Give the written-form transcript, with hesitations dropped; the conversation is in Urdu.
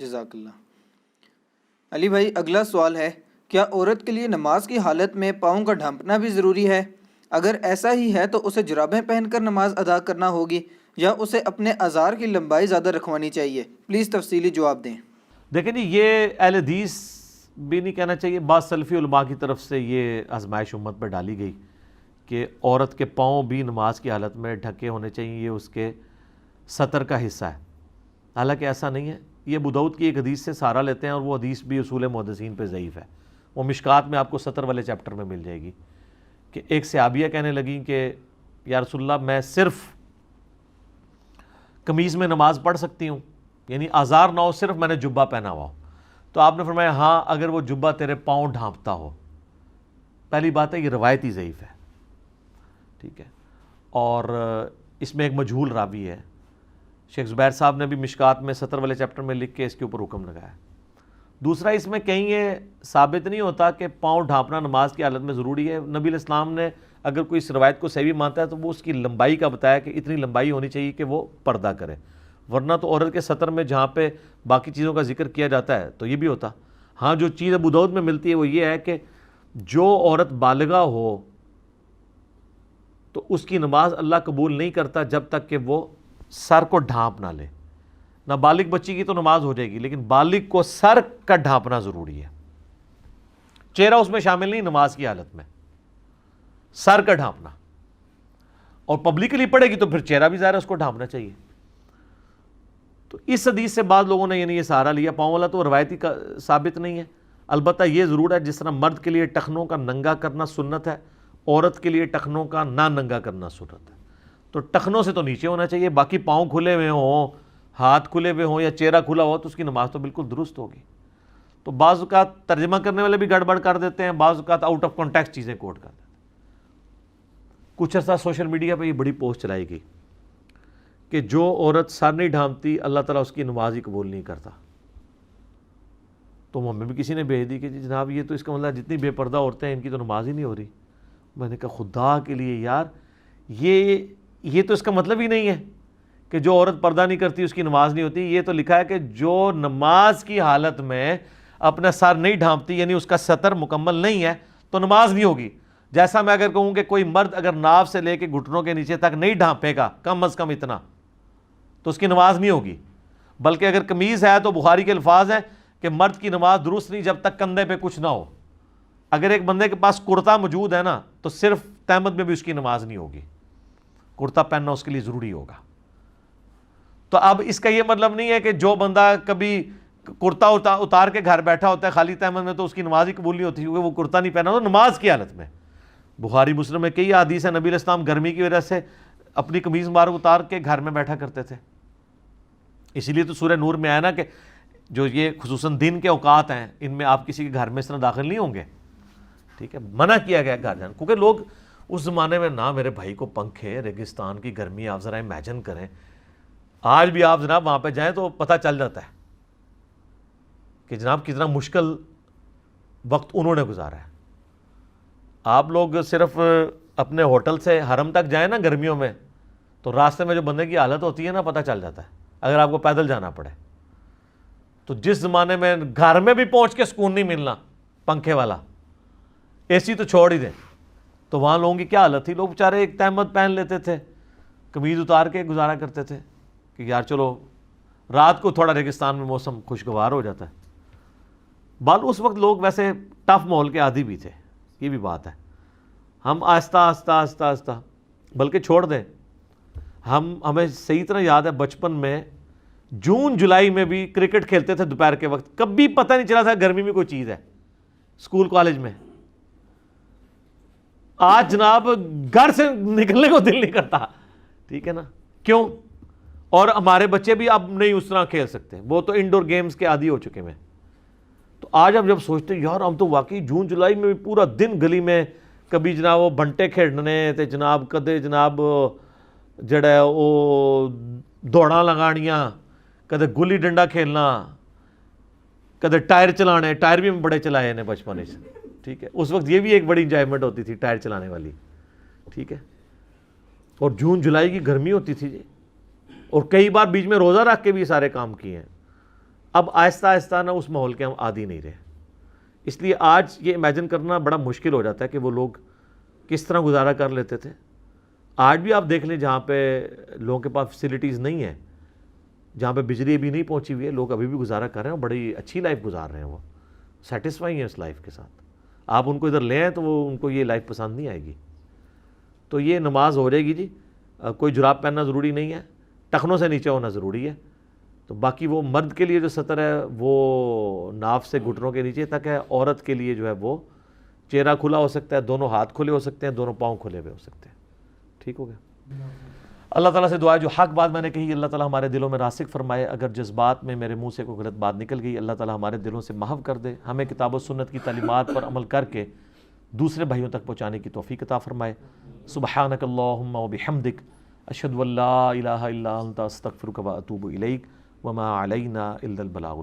جزاک اللہ۔ علی بھائی اگلا سوال ہے، کیا عورت کے لیے نماز کی حالت میں پاؤں کا ڈھانپنا بھی ضروری ہے؟ اگر ایسا ہی ہے تو اسے جرابیں پہن کر نماز ادا کرنا ہوگی یا اسے اپنے ازار کی لمبائی زیادہ رکھوانی چاہیے؟ پلیز تفصیلی جواب دیں۔ دیکھیں جی، یہ اہل حدیث بھی نہیں کہنا چاہیے، بعض سلفی علماء کی طرف سے یہ آزمائش امت پر ڈالی گئی کہ عورت کے پاؤں بھی نماز کی حالت میں ڈھکے ہونے چاہیے، یہ اس کے سطر کا حصہ ہے۔ حالانکہ ایسا نہیں ہے، یہ ابو داؤد کی ایک حدیث سے سہارا لیتے ہیں، اور وہ حدیث بھی اصول محدثین پہ ضعیف ہے۔ وہ مشکات میں آپ کو سطر والے چیپٹر میں مل جائے گی کہ ایک صحابیہ کہنے لگیں کہ یا رسول اللہ، میں صرف قمیض میں نماز پڑھ سکتی ہوں، یعنی آزار نہ ہو، صرف میں نے جبہ پہنا ہوا ہو۔ تو آپ نے فرمایا ہاں، اگر وہ جبہ تیرے پاؤں ڈھانپتا ہو۔ پہلی بات ہے یہ روایتی ضعیف ہے، ٹھیک ہے، اور اس میں ایک مجہول راوی ہے۔ شیخ زبیر صاحب نے بھی مشکات میں سطر والے چیپٹر میں لکھ کے اس کے اوپر حکم لگایا۔ دوسرا، اس میں کہیں یہ ثابت نہیں ہوتا کہ پاؤں ڈھانپنا نماز کی حالت میں ضروری ہے۔ نبی علیہ السلام نے اگر کوئی اس روایت کو صحیح مانتا ہے تو وہ اس کی لمبائی کا بتایا کہ اتنی لمبائی ہونی چاہیے کہ وہ پردہ کرے، ورنہ تو عورت کے سطر میں جہاں پہ باقی چیزوں کا ذکر کیا جاتا ہے تو یہ بھی ہوتا۔ ہاں، جو چیز ابو داؤد میں ملتی ہے وہ یہ ہے کہ جو عورت بالغہ ہو تو اس کی نماز اللہ قبول نہیں کرتا جب تک کہ وہ سر کو ڈھانپ نہ لے۔ نابالغ بچی کی تو نماز ہو جائے گی، لیکن بالغ کو سر کا ڈھانپنا ضروری ہے۔ چہرہ اس میں شامل نہیں نماز کی حالت میں، سر کا ڈھانپنا، اور پبلکلی پڑھے گی تو پھر چہرہ بھی ظاہر ہے اس کو ڈھانپنا چاہیے۔ تو اس حدیث سے بعض لوگوں نے یعنی یہ سہارا لیا۔ پاؤں والا تو روایتی کا ثابت نہیں ہے، البتہ یہ ضرور ہے جس طرح مرد کے لیے ٹخنوں کا ننگا کرنا سنت ہے، عورت کے لیے ٹخنوں کا نہ ننگا کرنا سنت ہے۔ تو ٹخنوں سے تو نیچے ہونا چاہیے، باقی پاؤں کھلے ہوئے ہوں، ہاتھ کھلے ہوئے ہوں یا چہرہ کھلا ہو تو اس کی نماز تو بالکل درست ہوگی۔ تو بعض اوقات ترجمہ کرنے والے بھی گڑبڑ کر دیتے ہیں، بعض اوقات آؤٹ آف کانٹیکسٹ چیزیں کوٹ کر دیتے ہیں۔ کچھ عرصہ سوشل میڈیا پہ یہ بڑی پوسٹ چلائی گئی کہ جو عورت سر نہیں ڈھانپتی اللہ تعالیٰ اس کی نماز ہی قبول نہیں کرتا۔ تو ہمیں بھی کسی نے بھیج دی کہ جی جناب یہ تو اس کا مطلب جتنی بے پردہ عورتیں ہیں ان کی تو نماز ہی نہیں ہو رہی۔ میں نے کہا خدا کے لیے یار، یہ تو اس کا مطلب ہی نہیں ہے کہ جو عورت پردہ نہیں کرتی اس کی نماز نہیں ہوتی۔ یہ تو لکھا ہے کہ جو نماز کی حالت میں اپنا سر نہیں ڈھانپتی، یعنی اس کا سطر مکمل نہیں ہے، تو نماز نہیں ہوگی۔ جیسا میں اگر کہوں کہ کوئی مرد اگر ناف سے لے کے گھٹنوں کے نیچے تک نہیں ڈھانپے گا کم از کم اتنا، تو اس کی نماز نہیں ہوگی۔ بلکہ اگر قمیض ہے تو بخاری کے الفاظ ہیں کہ مرد کی نماز درست نہیں جب تک کندھے پہ کچھ نہ ہو۔ اگر ایک بندے کے پاس کرتا موجود ہے نا تو صرف تہمت میں بھی اس کی نماز نہیں ہوگی، کرتا پہننا اس کے لیے ضروری ہوگا۔ تو اب اس کا یہ مطلب نہیں ہے کہ جو بندہ کبھی کرتا اتار کے گھر بیٹھا ہوتا ہے خالی تہمت میں تو اس کی نماز ہی قبول نہیں ہوتی، کیونکہ وہ کرتا نہیں پہنا تو نماز کی حالت میں۔ بخاری مسلم میں کئی حدیث ہیں، نبی علیہ السلام گرمی کی وجہ سے اپنی قمیض مبارک اتار کے گھر میں بیٹھا کرتے تھے۔ اسی لیے تو سورہ نور میں آیا نا کہ جو یہ خصوصاً دن کے اوقات ہیں ان میں آپ کسی کے گھر میں اس طرح داخل نہیں ہوں گے، ٹھیک ہے، منع کیا گیا گھر جانا۔ کیونکہ لوگ اس زمانے میں نہ میرے بھائی کو پنکھے، ریگستان کی گرمی، آپ ذرا امیجن کریں، آج بھی آپ جناب وہاں پہ جائیں تو پتہ چل جاتا ہے کہ جناب کتنا مشکل وقت انہوں نے گزارا ہے۔ آپ لوگ صرف اپنے ہوٹل سے حرم تک جائیں نا گرمیوں میں تو راستے میں جو بندے کی حالت ہوتی ہے نا پتہ چل جاتا ہے، اگر آپ کو پیدل جانا پڑے تو۔ جس زمانے میں گھر میں بھی پہنچ کے سکون نہیں ملنا پنکھے والا، اے سی تو چھوڑ ہی دیں، تو وہاں لوگوں کی کیا حالت تھی۔ لوگ بیچارے ایک تہمت پہن لیتے تھے، قمیض اتار کے گزارا کرتے تھے کہ یار چلو رات کو تھوڑا ریگستان میں موسم خوشگوار ہو جاتا ہے۔ بال اس وقت لوگ ویسے ٹف ماحول کے عادی بھی تھے، یہ بھی بات ہے۔ ہم آہستہ آہستہ آہستہ آہستہ بلکہ چھوڑ دیں، ہمیں صحیح طرح یاد ہے بچپن میں جون جولائی میں بھی کرکٹ کھیلتے تھے دوپہر کے وقت، کبھی پتہ نہیں چلا تھا گرمی میں کوئی چیز ہے اسکول کالج میں۔ آج جناب گھر سے نکلنے کو دل نہیں کرتا، ٹھیک ہے نا، کیوں؟ اور ہمارے بچے بھی اب نہیں اس طرح کھیل سکتے، وہ تو انڈور گیمز کے عادی ہو چکے ہیں۔ تو آج ہم جب سوچتے ہیں یار ہم تو واقعی جون جولائی میں بھی پورا دن گلی میں کبھی جناب وہ بنٹے کھیڈنے تے جناب، کدے جناب جڑا ہے وہ دوڑاں لگانیاں، کدے گلی ڈنڈا کھیلنا، کدے ٹائر چلانے، ٹائر بھی بڑے چلائے نے بچپن سے، ٹھیک ہے۔ اس وقت یہ بھی ایک بڑی انجوائمنٹ ہوتی تھی ٹائر چلانے والی، ٹھیک ہے۔ اور جون جولائی کی گرمی ہوتی تھی جی، اور کئی بار بیچ میں روزہ رکھ کے بھی سارے کام کیے ہیں۔ اب آہستہ آہستہ نا اس ماحول کے ہم عادی نہیں رہے. اس لیے آج یہ امیجن کرنا بڑا مشکل ہو جاتا ہے کہ وہ لوگ کس طرح گزارا کر لیتے تھے. آج بھی آپ دیکھ لیں جہاں پہ لوگوں کے پاس فیسلٹیز نہیں ہیں, جہاں پہ بجلی ابھی نہیں پہنچی ہوئی ہے, لوگ ابھی بھی گزارا کر رہے ہیں, بڑی اچھی لائف گزار رہے ہیں, وہ سیٹسفائی ہیں اس لائف کے ساتھ. آپ ان کو ادھر لے آئیں تو وہ ان کو یہ لائف پسند نہیں آئے گی. تو یہ نماز ہو جائے گی جی. کوئی جراب پہننا ضروری نہیں ہے, ٹخنوں سے نیچے ہونا ضروری ہے. تو باقی وہ مرد کے لیے جو سطر ہے وہ ناف سے گھٹنوں کے نیچے تک ہے. عورت کے لیے جو ہے وہ چہرہ کھلا ہو سکتا ہے, دونوں ہاتھ کھلے ہو سکتے ہیں, دونوں پاؤں کھلے ہوئے ہو سکتے ہیں. ٹھیک ہو گیا. اللہ تعالیٰ سے دعا ہے جو حق بات میں نے کہی اللہ تعالیٰ ہمارے دلوں میں راسخ فرمائے. اگر جذبات میں میرے منہ سے کوئی غلط بات نکل گئی اللہ تعالیٰ ہمارے دلوں سے محو کر دے. ہمیں کتاب و سنت کی تعلیمات پر عمل کر کے دوسرے بھائیوں تک پہنچانے کی توفیق عطا فرمائے. سبحانک اللہم و بحمدک اشہد ان لا الہ الا انت استغفرک و اتوب الیک وما علینا الا البلاغ.